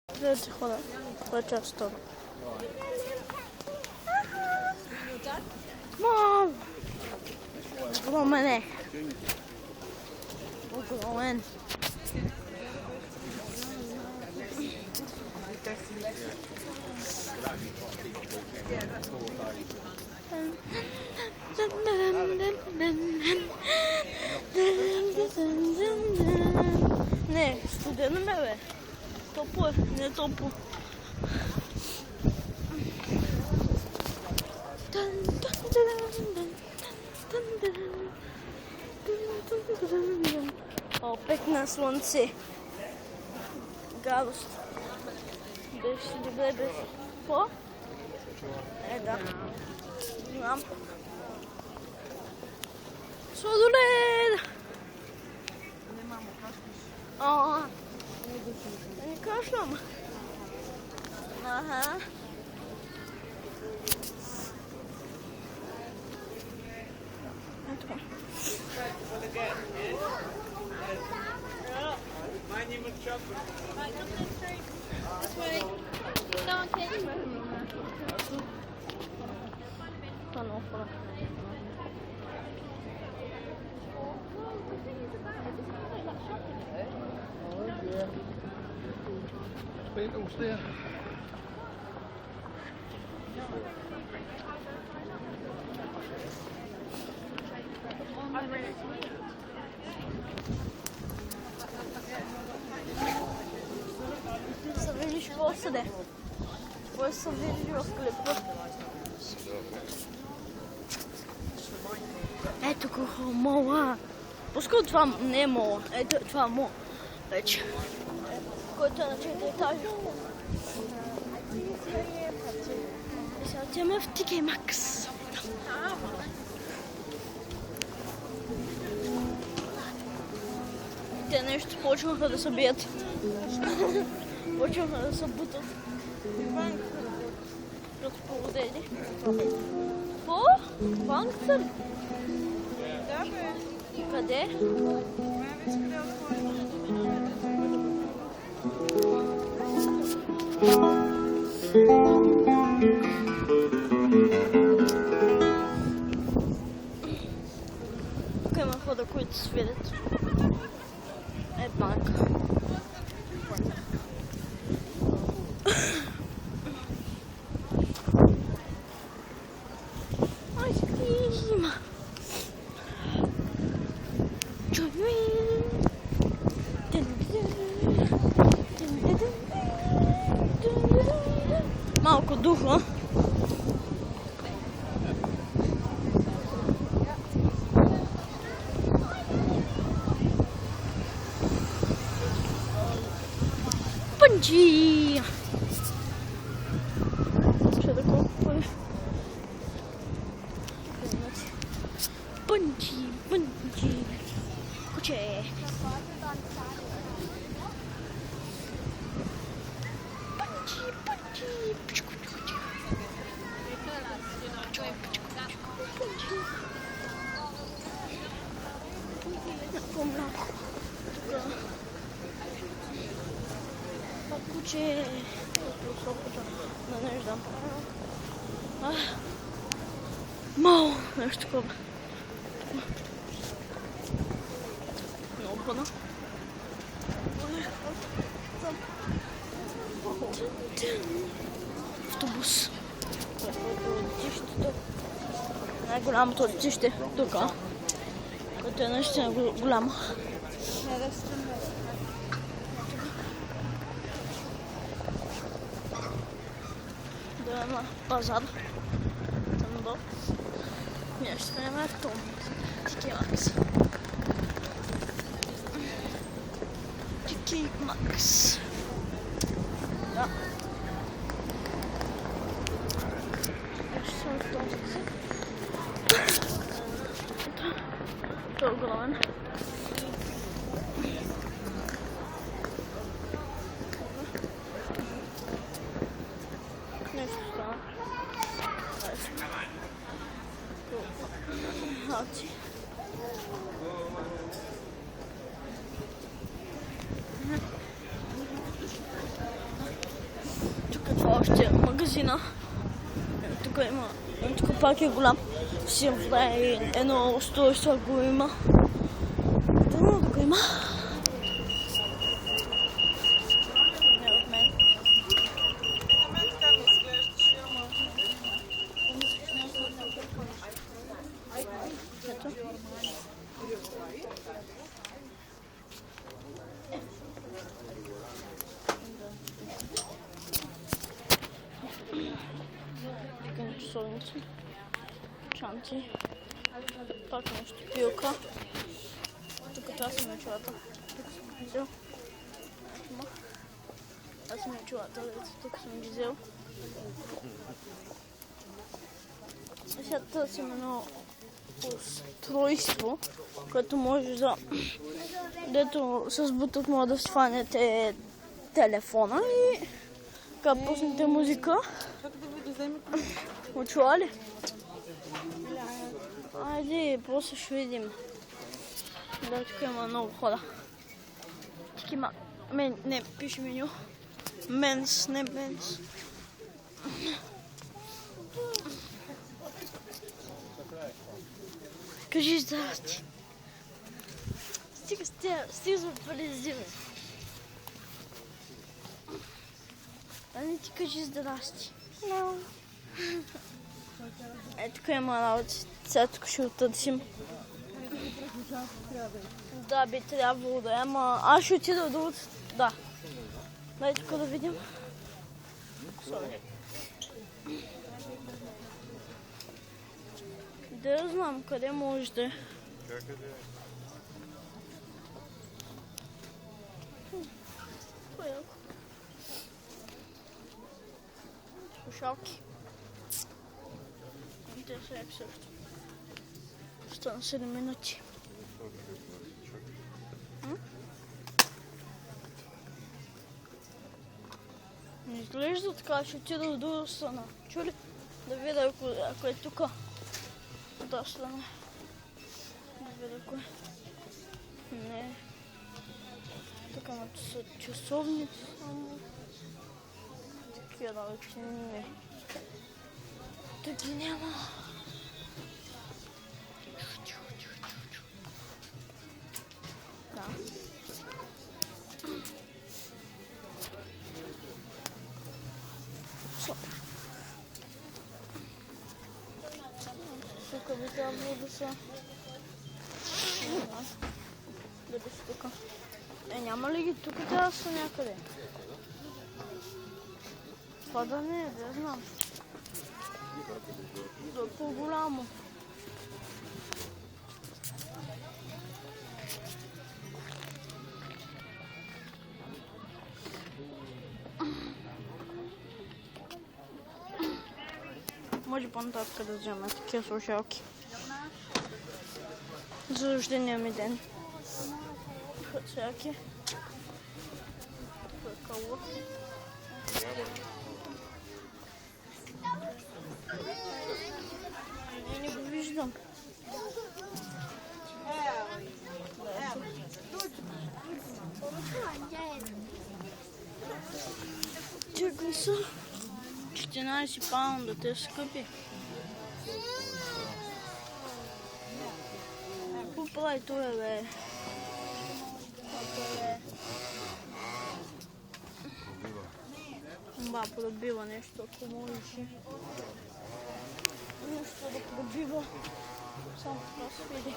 Let's hold on. Let's just stop. Mom! Come on, my neck. We'll go in. Ne, studeno bebe. Topło, nie topło. O, pekne słońce. Gradus. Dość dobre by. Po? Da. Mam. Sladoled! O, nie kaszlam. Aha. Spindelstil. Så vill du spåsa det. Och så vill du också på. Ето колко мола. Пускай това не е мола. Ето това е мола. Вече. Който е на 4 етажа. И сега отиваме в TK Maxx. Те нещо почнаха да се бият. Почнаха да се бутат. Разполудени. Какво? Банката ли? Да, бе. Къде? Мама иска да отворим. Тук има хора, които свирят. Е банка. Айскрим! Малко духо. Панчи! Ще да купим. Панчи, панчи. Куче. Панчи, панчи. По-малко. Куче. Не знам. Мало. Нещо такова. Много пъна. Автобус. Най-голямото летище тук, което е наистина голямо. Да има пазар. Там долу. Ние ще сме в том. TK Maxx. TK Maxx. Да. Ще съм в този си. Той е огромен. Нещо става. Хаоти. Каква още магазина? Тук има, тук пак е голям. Сигурно едно устройство го има. Дано да го има. Не от мен. На мен така ми изглеждаше, ама... Ето. Викам часовници. Чанти. Пак нещо. Пилка. Тук това са мечовата. Тук съм ги взел. Аз съм мечовата, тук съм ги взел. Сега търсим едно устройство, което може да... Дето с бутът може да сванете телефона и така пуснете музика. Как да ви вземе? Учила ли? Айде, после ще видим. Да, тук има много хора. Тук има... Не, пише меню. Менс, не менс. Кажи здрасти. Стига с тя, стига за полезиме. А не ти кажи здрасти. Тук има работи. Сега тук ще отърсим. Да, би трябвало да е, ама аз ще отида до... Да. Дай тук да видим. Да знам къде може да е. Слушалки. Те са як също. Остана 7 минути. Не изглежда така, ще отида до страна. Чули? Да видя ако е тук. Да, страна. Да видя ако е. Не. Тук имат са часовници само. Такива работи не. Тук ги няма. Да. Тук би трябвало да са... Да би са тук. Няма ли ги тук? Трябва да са някъде. Това да не е, да знам. Да е по-голямо. Може по-нататък да вземем такива слушалки. За рождения ми ден. Всяки. Това е кало. Не го виждам. Чакай са. 14 паунда, те са скъпи. Какво прави това, бе? Ба, пробива нещо, ако можеш. Нещо да пробива. Само така се види.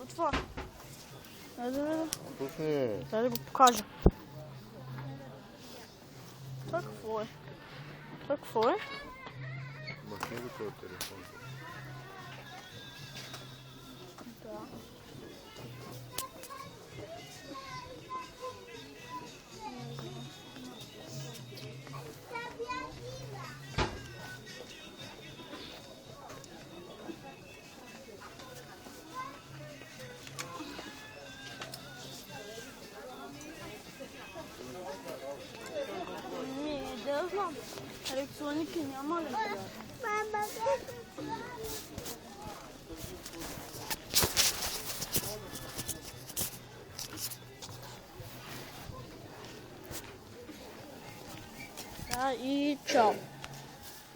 Това. Дай да го покажа. Това какво е? Това какво е? Махнете от телефон. Да. Електроники няма ли? Да, и чао.